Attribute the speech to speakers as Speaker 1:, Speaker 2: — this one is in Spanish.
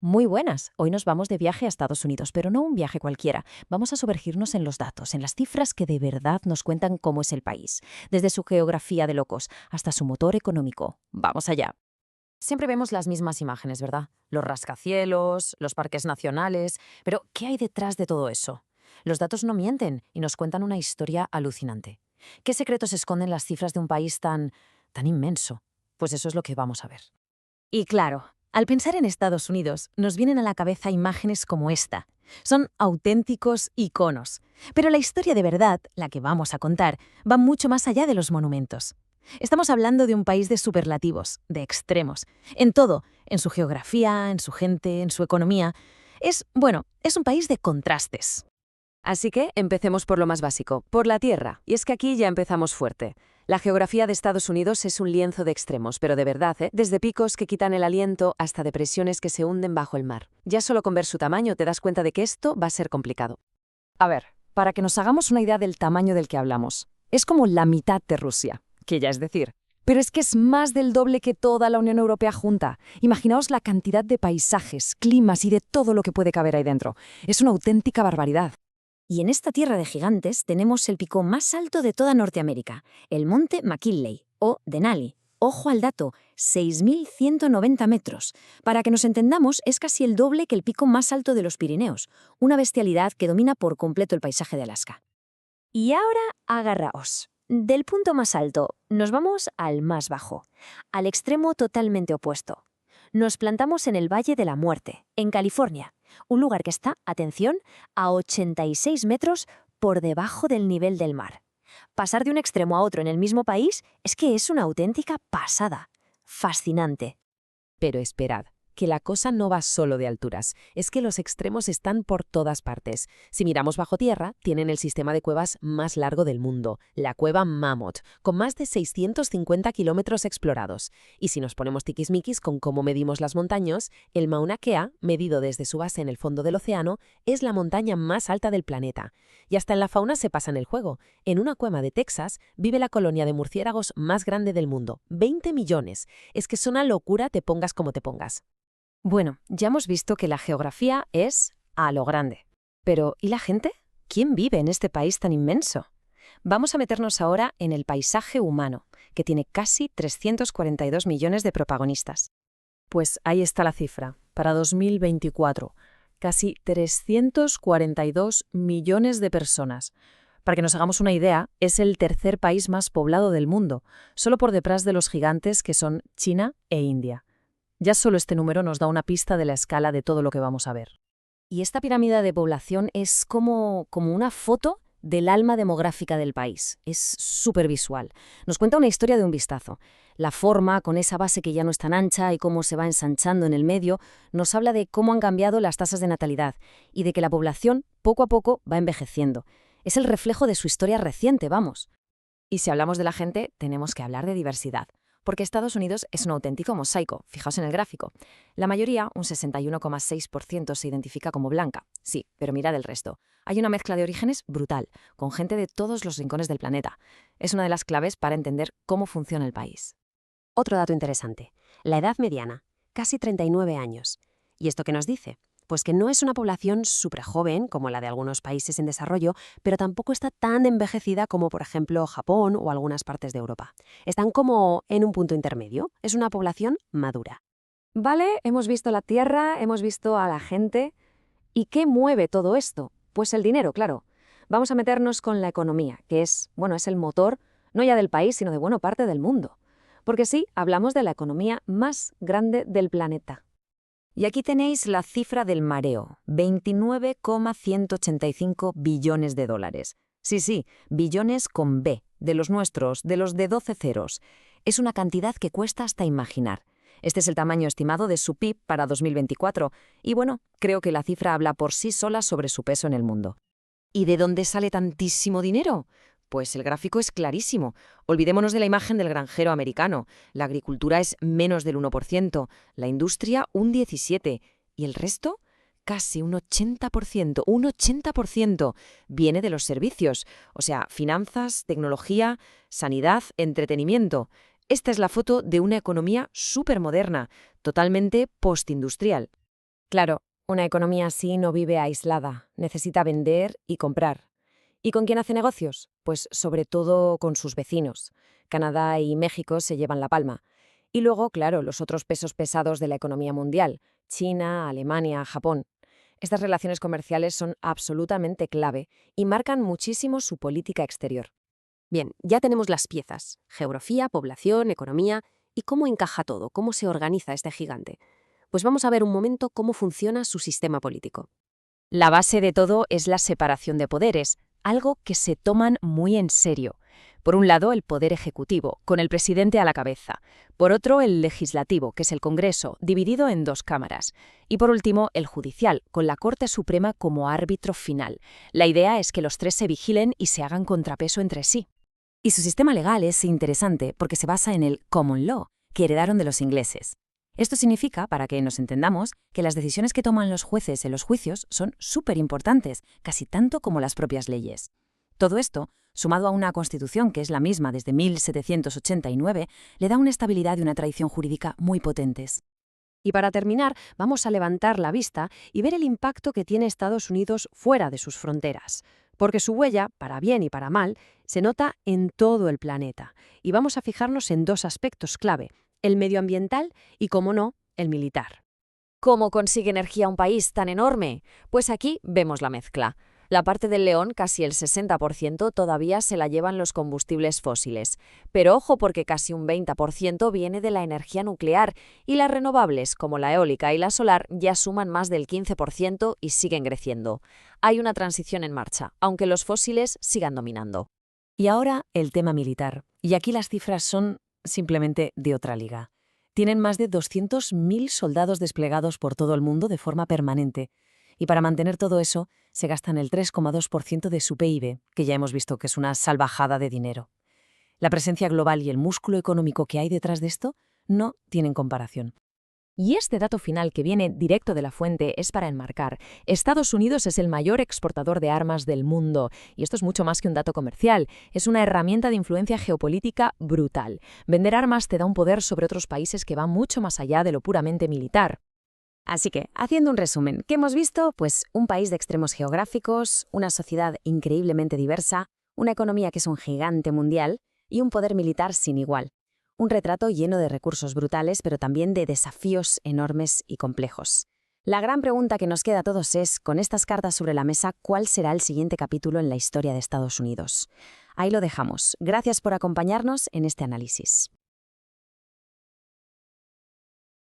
Speaker 1: Muy buenas. Hoy nos vamos de viaje a Estados Unidos, pero no un viaje cualquiera. Vamos a sumergirnos en los datos, en las cifras que de verdad nos cuentan cómo es el país, desde su geografía de locos hasta su motor económico. Vamos allá.
Speaker 2: Siempre vemos las mismas imágenes, ¿verdad? Los rascacielos, los parques nacionales, pero ¿qué hay detrás de todo eso? Los datos no mienten y nos cuentan una historia alucinante. ¿Qué secretos esconden las cifras de un país tan inmenso? Pues eso es lo que vamos a ver.
Speaker 1: Y claro, al pensar en Estados Unidos, nos vienen a la cabeza imágenes como esta. Son auténticos iconos. Pero la historia de verdad, la que vamos a contar, va mucho más allá de los monumentos. Estamos hablando de un país de superlativos, de extremos, en todo, en su geografía, en su gente, en su economía. Es un país de contrastes.
Speaker 2: Así que empecemos por lo más básico, por la Tierra. Y es que aquí ya empezamos fuerte. La geografía de Estados Unidos es un lienzo de extremos, pero de verdad, ¿eh? Desde picos que quitan el aliento hasta depresiones que se hunden bajo el mar. Ya solo con ver su tamaño te das cuenta de que esto va a ser complicado. A ver, para que nos hagamos una idea del tamaño del que hablamos, es como la mitad de Rusia, que ya es decir. Pero es que es más del doble que toda la Unión Europea junta. Imaginaos la cantidad de paisajes, climas y de todo lo que puede caber ahí dentro. Es una auténtica barbaridad.
Speaker 3: Y en esta tierra de gigantes tenemos el pico más alto de toda Norteamérica, el monte McKinley, o Denali. Ojo al dato, 6.190 metros. Para que nos entendamos, es casi el doble que el pico más alto de los Pirineos, una bestialidad que domina por completo el paisaje de Alaska. Y ahora agarraos. Del punto más alto, nos vamos al más bajo, al extremo totalmente opuesto. Nos plantamos en el Valle de la Muerte, en California, un lugar que está, atención, a 86 metros por debajo del nivel del mar. Pasar de un extremo a otro en el mismo país es que es una auténtica pasada. Fascinante.
Speaker 2: Pero esperad, que la cosa no va solo de alturas, es que los extremos están por todas partes. Si miramos bajo tierra, tienen el sistema de cuevas más largo del mundo, la cueva Mammoth, con más de 650 kilómetros explorados. Y si nos ponemos tiquismiquis con cómo medimos las montañas, el Mauna Kea, medido desde su base en el fondo del océano, es la montaña más alta del planeta. Y hasta en la fauna se pasan el juego. En una cueva de Texas vive la colonia de murciélagos más grande del mundo, 20 millones. Es que es una locura te pongas como te pongas.
Speaker 1: Bueno, ya hemos visto que la geografía es a lo grande. Pero, ¿y la gente? ¿Quién vive en este país tan inmenso? Vamos a meternos ahora en el paisaje humano, que tiene casi 342 millones de protagonistas.
Speaker 2: Pues ahí está la cifra, para 2024, casi 342 millones de personas. Para que nos hagamos una idea, es el tercer país más poblado del mundo, solo por detrás de los gigantes que son China e India. Ya solo este número nos da una pista de la escala de todo lo que vamos a ver.
Speaker 1: Y esta pirámide de población es como una foto del alma demográfica del país. Es súper visual. Nos cuenta una historia de un vistazo. La forma, con esa base que ya no es tan ancha y cómo se va ensanchando en el medio, nos habla de cómo han cambiado las tasas de natalidad y de que la población poco a poco va envejeciendo. Es el reflejo de su historia reciente, vamos.
Speaker 2: Y si hablamos de la gente, tenemos que hablar de diversidad. Porque Estados Unidos es un auténtico mosaico, fijaos en el gráfico. La mayoría, un 61,6%, se identifica como blanca. Sí, pero mirad el resto. Hay una mezcla de orígenes brutal, con gente de todos los rincones del planeta. Es una de las claves para entender cómo funciona el país.
Speaker 4: Otro dato interesante. La edad mediana, casi 39 años. ¿Y esto qué nos dice? Pues que no es una población súper joven, como la de algunos países en desarrollo, pero tampoco está tan envejecida como, por ejemplo, Japón o algunas partes de Europa. Están como en un punto intermedio. Es una población madura.
Speaker 2: Vale, hemos visto la tierra, hemos visto a la gente. ¿Y qué mueve todo esto? Pues el dinero, claro. Vamos a meternos con la economía, que es el motor, no ya del país, sino de buena parte del mundo. Porque sí, hablamos de la economía más grande del planeta. Y aquí tenéis la cifra del mareo, 29,185 billones de dólares. Sí, billones con B, de los nuestros, de los de 12 ceros. Es una cantidad que cuesta hasta imaginar. Este es el tamaño estimado de su PIB para 2024, y creo que la cifra habla por sí sola sobre su peso en el mundo. ¿Y de dónde sale tantísimo dinero? Pues el gráfico es clarísimo. Olvidémonos de la imagen del granjero americano. La agricultura es menos del 1%, la industria un 17%, y el resto, casi un 80%, viene de los servicios, o sea, finanzas, tecnología, sanidad, entretenimiento. Esta es la foto de una economía súper moderna, totalmente postindustrial.
Speaker 3: Claro, una economía así no vive aislada, necesita vender y comprar. ¿Y con quién hace negocios? Pues sobre todo con sus vecinos. Canadá y México se llevan la palma. Y luego, claro, los otros pesos pesados de la economía mundial: China, Alemania, Japón. Estas relaciones comerciales son absolutamente clave y marcan muchísimo su política exterior.
Speaker 4: Bien, ya tenemos las piezas: geografía, población, economía y cómo encaja todo, cómo se organiza este gigante. Pues vamos a ver un momento cómo funciona su sistema político.
Speaker 2: La base de todo es la separación de poderes, algo que se toman muy en serio. Por un lado, el poder ejecutivo, con el presidente a la cabeza. Por otro, el legislativo, que es el Congreso, dividido en 2 cámaras. Y por último, el judicial, con la Corte Suprema como árbitro final. La idea es que los 3 se vigilen y se hagan contrapeso entre sí.
Speaker 3: Y su sistema legal es interesante porque se basa en el common law, que heredaron de los ingleses. Esto significa, para que nos entendamos, que las decisiones que toman los jueces en los juicios son súper importantes, casi tanto como las propias leyes. Todo esto, sumado a una constitución que es la misma desde 1789, le da una estabilidad y una tradición jurídica muy potentes.
Speaker 4: Y para terminar, vamos a levantar la vista y ver el impacto que tiene Estados Unidos fuera de sus fronteras, porque su huella, para bien y para mal, se nota en todo el planeta. Y vamos a fijarnos en 2 aspectos clave: el medioambiental y, como no, el militar.
Speaker 2: ¿Cómo consigue energía un país tan enorme? Pues aquí vemos la mezcla. La parte del león, casi el 60%, todavía se la llevan los combustibles fósiles. Pero ojo, porque casi un 20% viene de la energía nuclear y las renovables, como la eólica y la solar, ya suman más del 15% y siguen creciendo. Hay una transición en marcha, aunque los fósiles sigan dominando.
Speaker 1: Y ahora el tema militar. Y aquí las cifras son simplemente de otra liga. Tienen más de 200.000 soldados desplegados por todo el mundo de forma permanente. Y para mantener todo eso, se gastan el 3,2% de su PIB, que ya hemos visto que es una salvajada de dinero. La presencia global y el músculo económico que hay detrás de esto no tienen comparación.
Speaker 2: Y este dato final, que viene directo de la fuente, es para enmarcar: Estados Unidos es el mayor exportador de armas del mundo. Y esto es mucho más que un dato comercial, es una herramienta de influencia geopolítica brutal. Vender armas te da un poder sobre otros países que va mucho más allá de lo puramente militar.
Speaker 3: Así que, haciendo un resumen, ¿qué hemos visto? Pues un país de extremos geográficos, una sociedad increíblemente diversa, una economía que es un gigante mundial y un poder militar sin igual. Un retrato lleno de recursos brutales, pero también de desafíos enormes y complejos. La gran pregunta que nos queda a todos es, con estas cartas sobre la mesa, ¿cuál será el siguiente capítulo en la historia de Estados Unidos? Ahí lo dejamos. Gracias por acompañarnos en este análisis.